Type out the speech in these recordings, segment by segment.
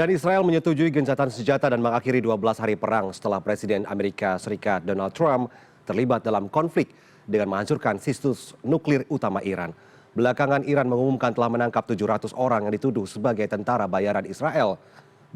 Dan Israel menyetujui gencatan senjata dan mengakhiri 12 hari perang setelah Presiden Amerika Serikat Donald Trump terlibat dalam konflik dengan menghancurkan situs nuklir utama Iran. Belakangan Iran mengumumkan telah menangkap 700 orang yang dituduh sebagai tentara bayaran Israel.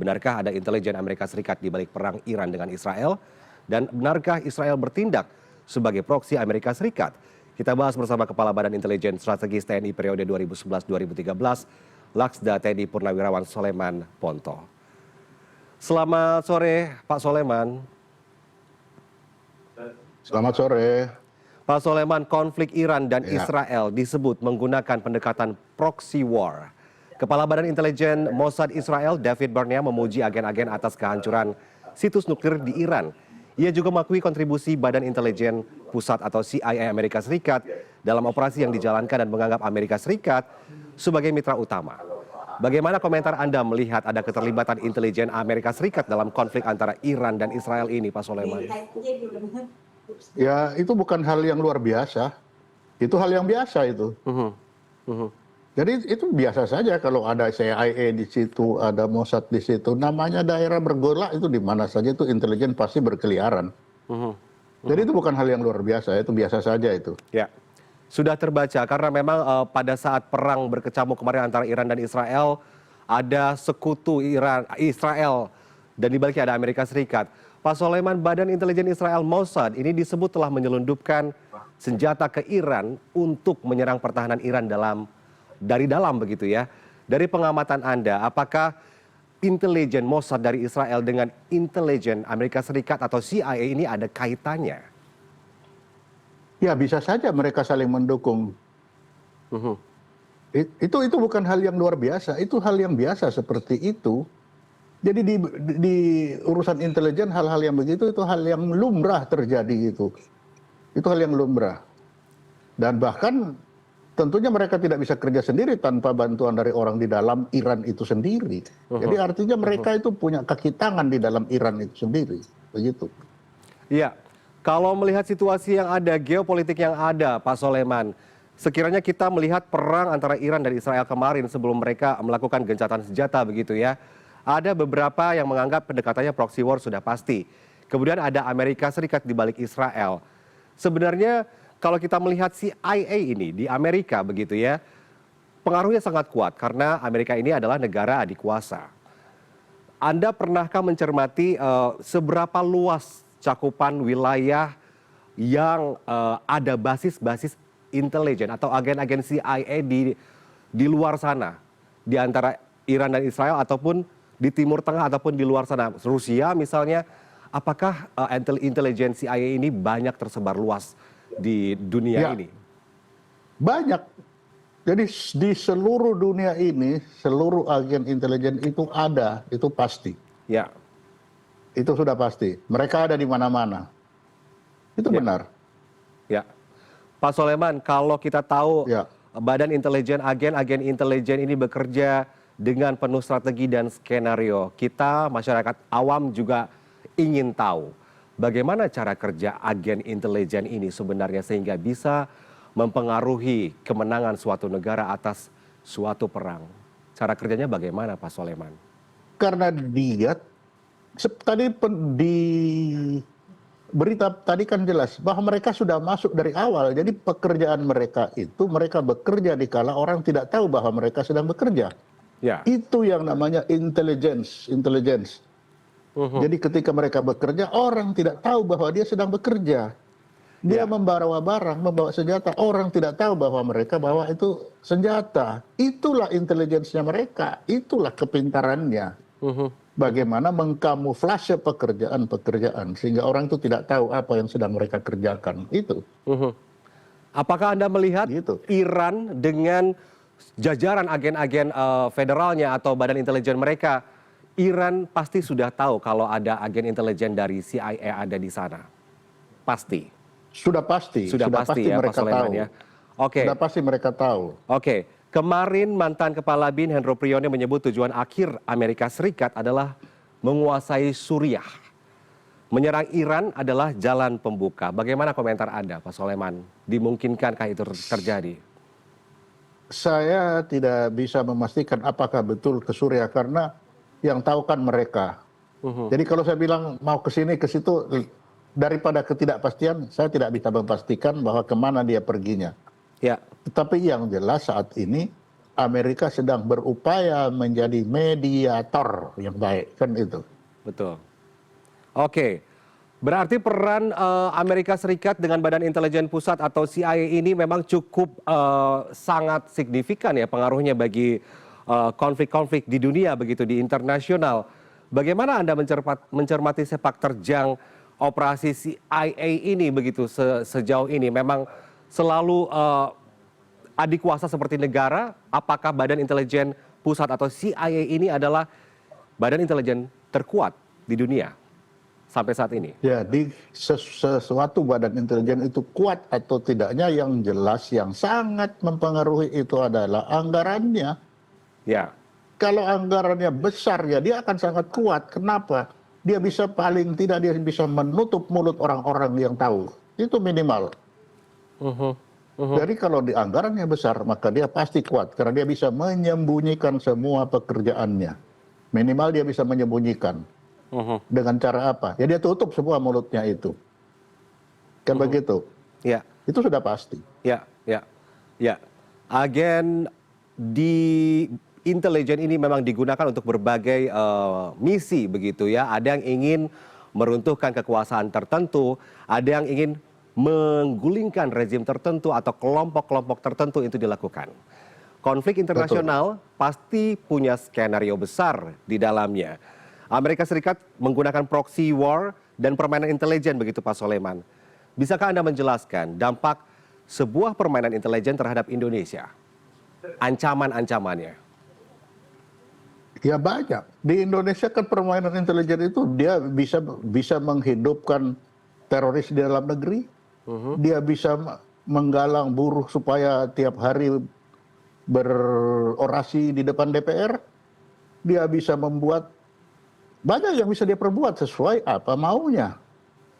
Benarkah ada intelijen Amerika Serikat di balik perang Iran dengan Israel? Dan benarkah Israel bertindak sebagai proksi Amerika Serikat? Kita bahas bersama Kepala Badan Intelijen Strategis TNI periode 2011-2013, Laksda TNI Purnawirawan Soleman Ponto. Selamat sore, Pak Soleman. Selamat sore. Pak Soleman, konflik Iran dan Israel disebut menggunakan pendekatan proxy war. Kepala Badan Intelijen Mossad Israel, David Barnea, memuji agen-agen atas kehancuran situs nuklir di Iran. Ia juga mengakui kontribusi Badan Intelijen Pusat atau CIA Amerika Serikat dalam operasi yang dijalankan dan menganggap Amerika Serikat sebagai mitra utama. Bagaimana komentar Anda melihat ada keterlibatan intelijen Amerika Serikat dalam konflik antara Iran dan Israel ini, Pak Soleman? Ya, itu bukan hal yang luar biasa. Itu hal yang biasa itu. Jadi itu biasa saja kalau ada CIA di situ, ada Mossad di situ. Namanya daerah bergolak itu di mana saja itu intelijen pasti berkeliaran. Jadi itu bukan hal yang luar biasa, itu biasa saja itu. Ya, sudah terbaca karena memang pada saat perang berkecamuk kemarin antara Iran dan Israel, ada sekutu Israel dan di baliknya ada Amerika Serikat. Pak Soleman, Badan Intelijen Israel Mossad ini disebut telah menyelundupkan senjata ke Iran untuk menyerang pertahanan Iran dari dalam begitu ya. Dari pengamatan Anda, apakah intelijen Mossad dari Israel dengan intelijen Amerika Serikat atau CIA ini ada kaitannya? Ya, bisa saja mereka saling mendukung. Itu bukan hal yang luar biasa, itu hal yang biasa seperti itu. Jadi di urusan intelijen hal-hal yang begitu itu hal yang lumrah terjadi gitu. Itu hal yang lumrah. Dan bahkan tentunya mereka tidak bisa kerja sendiri tanpa bantuan dari orang di dalam Iran itu sendiri. Jadi artinya mereka itu punya kaki tangan di dalam Iran itu sendiri. Begitu. Iya, kalau melihat situasi yang ada, geopolitik yang ada, Pak Soleman, sekiranya kita melihat perang antara Iran dan Israel kemarin sebelum mereka melakukan gencatan senjata begitu ya, ada beberapa yang menganggap pendekatannya proxy war sudah pasti. Kemudian ada Amerika Serikat di balik Israel. Sebenarnya kalau kita melihat CIA ini di Amerika begitu ya, pengaruhnya sangat kuat karena Amerika ini adalah negara adik kuasa. Anda pernahkah mencermati seberapa luas cakupan wilayah yang ada basis-basis intelijen atau agen-agen CIA di luar sana, di antara Iran dan Israel ataupun di Timur Tengah ataupun di luar sana, Rusia misalnya, apakah intelijen CIA ini banyak tersebar luas di dunia ini? Banyak. Jadi di seluruh dunia ini, seluruh agen intelijen itu ada, itu pasti. Ya. Itu sudah pasti. Mereka ada di mana-mana. Itu benar. Ya. Pak Soleman, kalau kita tahu Badan Intelijen, agen-agen intelijen ini bekerja dengan penuh strategi dan skenario. Kita masyarakat awam juga ingin tahu bagaimana cara kerja agen intelijen ini sebenarnya sehingga bisa mempengaruhi kemenangan suatu negara atas suatu perang. Cara kerjanya bagaimana, Pak Soleman? Karena dia tadi di berita tadi kan jelas bahwa mereka sudah masuk dari awal. Jadi pekerjaan mereka itu mereka bekerja dikala orang tidak tahu bahwa mereka sedang bekerja. Ya. Itu yang namanya intelligence. Jadi ketika mereka bekerja, orang tidak tahu bahwa dia sedang bekerja. Dia membawa barang, membawa senjata. Orang tidak tahu bahwa mereka bawa itu senjata. Itulah intelijensinya mereka. Itulah kepintarannya. Bagaimana mengkamuflase pekerjaan-pekerjaan sehingga orang itu tidak tahu apa yang sedang mereka kerjakan. Itu. Apakah Anda melihat Iran dengan jajaran agen-agen federalnya atau badan intelijen mereka, Iran pasti sudah tahu kalau ada agen intelijen dari CIA ada di sana? Pasti. Sudah pasti ya, mereka tahu. Ya. Sudah pasti mereka tahu. Oke. Kemarin mantan Kepala BIN Hendro Priyono menyebut tujuan akhir Amerika Serikat adalah menguasai Suriah. Menyerang Iran adalah jalan pembuka. Bagaimana komentar Anda, Pak Soleman? Dimungkinkankah itu terjadi? Saya tidak bisa memastikan apakah betul ke Suriah karena yang tahu kan mereka. Jadi kalau saya bilang mau ke sini ke situ, daripada ketidakpastian, saya tidak bisa memastikan bahwa kemana dia perginya. Ya, Tetapi yang jelas saat ini Amerika sedang berupaya menjadi mediator yang baik, kan itu. betul. Oke, berarti peran Amerika Serikat dengan Badan Intelijen Pusat atau CIA ini memang cukup sangat signifikan ya pengaruhnya bagi konflik-konflik di dunia begitu di internasional. Bagaimana Anda mencermati sepak terjang operasi CIA ini begitu sejauh ini? Memang selalu adik kuasa seperti negara, apakah Badan Intelijen Pusat atau CIA ini adalah badan intelijen terkuat di dunia sampai saat ini? Jadi sesuatu badan intelijen itu kuat atau tidaknya yang jelas yang sangat mempengaruhi itu adalah anggarannya. Ya, Kalau anggarannya besar ya dia akan sangat kuat. Kenapa? Dia bisa paling tidak dia bisa menutup mulut orang-orang yang tahu. Itu minimal. Jadi kalau di anggarannya besar maka dia pasti kuat karena dia bisa menyembunyikan semua pekerjaannya. Minimal dia bisa menyembunyikan. Dengan cara apa? Ya dia tutup semua mulutnya itu. Kan begitu. ya. Itu sudah pasti. Ya, ya, ya. Agen di intelijen ini memang digunakan untuk berbagai misi begitu ya. Ada yang ingin meruntuhkan kekuasaan tertentu, ada yang ingin menggulingkan rezim tertentu atau kelompok-kelompok tertentu itu dilakukan. Konflik internasional pasti punya skenario besar di dalamnya. Amerika Serikat menggunakan proxy war dan permainan intelijen begitu Pak Soleman. Bisakah Anda menjelaskan dampak sebuah permainan intelijen terhadap Indonesia? Ancaman-ancamannya. Ya banyak. Di Indonesia kan permainan intelijen itu dia bisa menghidupkan teroris di dalam negeri. Dia bisa menggalang buruh supaya tiap hari berorasi di depan DPR. Dia bisa membuat banyak yang bisa dia perbuat sesuai apa maunya.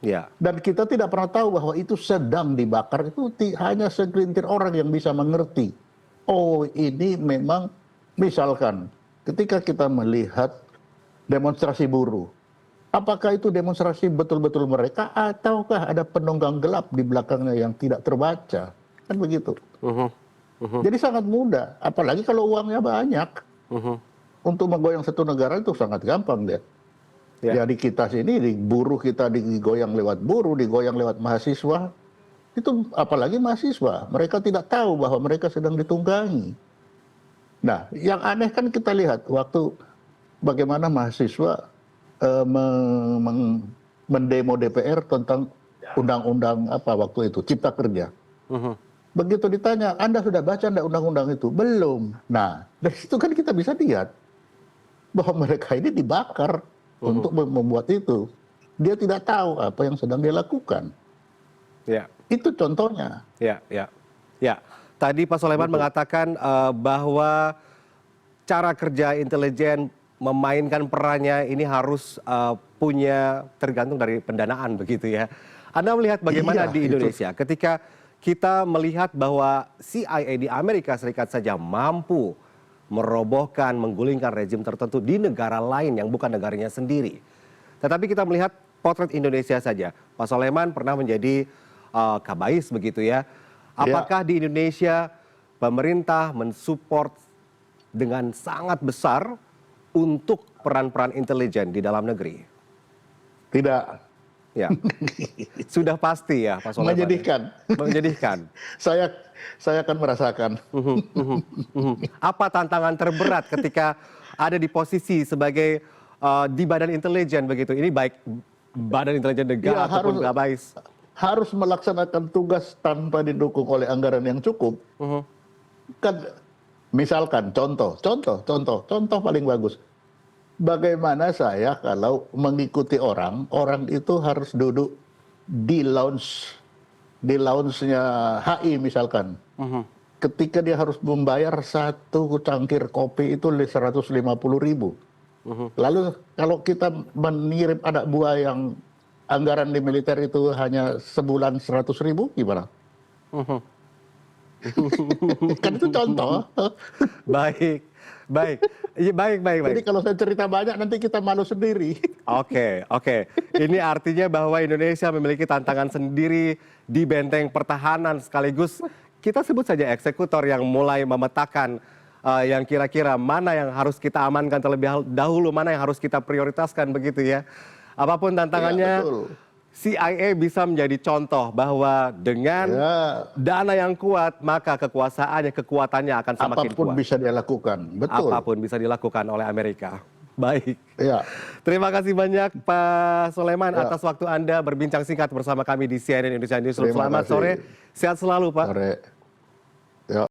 Ya. Dan kita tidak pernah tahu bahwa itu sedang dibakar. Itu hanya segelintir orang yang bisa mengerti. Oh ini memang misalkan ketika kita melihat demonstrasi buruh. Apakah itu demonstrasi betul-betul mereka ataukah ada penunggang gelap di belakangnya yang tidak terbaca? Kan begitu. Jadi sangat mudah. Apalagi kalau uangnya banyak. Untuk menggoyang satu negara itu sangat gampang dia. Ya. Jadi kita sini di buruh kita digoyang lewat buruh, digoyang lewat mahasiswa. Itu apalagi mahasiswa, mereka tidak tahu bahwa mereka sedang ditunggangi. Nah, yang aneh kan kita lihat waktu bagaimana mahasiswa mendemo DPR tentang undang-undang apa waktu itu, Cipta Kerja. Begitu ditanya, Anda sudah baca enggak undang-undang itu? Belum. Nah, dari situ kan kita bisa lihat bahwa mereka ini dibakar untuk membuat itu. Dia tidak tahu apa yang sedang dia lakukan. Ya. Itu contohnya. Ya, ya, ya. Tadi Pak Soleman mengatakan bahwa cara kerja intelijen memainkan perannya ini harus punya tergantung dari pendanaan begitu ya. Anda melihat bagaimana Iya, di Indonesia ketika kita melihat bahwa CIA di Amerika Serikat saja mampu merobohkan, menggulingkan rezim tertentu di negara lain yang bukan negaranya sendiri. Tetapi kita melihat potret Indonesia saja. Pak Soleman pernah menjadi kabais begitu ya. Apakah di Indonesia pemerintah mensupport dengan sangat besar untuk peran-peran intelijen di dalam negeri? Tidak. Ya. Sudah pasti ya Pak Soleman. Menyedihkan. Menyedihkan. Saya akan merasakan. Apa tantangan terberat ketika ada di posisi sebagai di badan intelijen begitu? Ini baik badan intelijen negara ataupun kabais. Harus melaksanakan tugas tanpa didukung oleh anggaran yang cukup. Kan, misalkan contoh paling bagus. Bagaimana saya kalau mengikuti orang itu harus duduk di lounge-nya HI misalkan. Ketika dia harus membayar satu cangkir kopi itu 150.000. Lalu kalau kita mengirim anak buah yang anggaran di militer itu hanya sebulan 100.000 gimana? Kan itu contoh. Baik. Baik, iya, baik. Jadi kalau saya cerita banyak nanti kita malu sendiri. Oke. Ini artinya bahwa Indonesia memiliki tantangan sendiri di benteng pertahanan sekaligus kita sebut saja eksekutor yang mulai memetakan yang kira-kira mana yang harus kita amankan terlebih dahulu, mana yang harus kita prioritaskan begitu ya. Apapun tantangannya, Ya, betul. CIA bisa menjadi contoh bahwa dengan Ya, dana yang kuat, maka kekuatannya akan semakin apapun kuat. bisa dia lakukan. Betul. Apapun bisa dilakukan oleh Amerika. Baik. Ya. Terima kasih banyak Pak Soleman Ya. atas waktu Anda berbincang singkat bersama kami di CNN Indonesia Newsroom. Terima Selamat kasih. sore, sehat selalu Pak. Sore.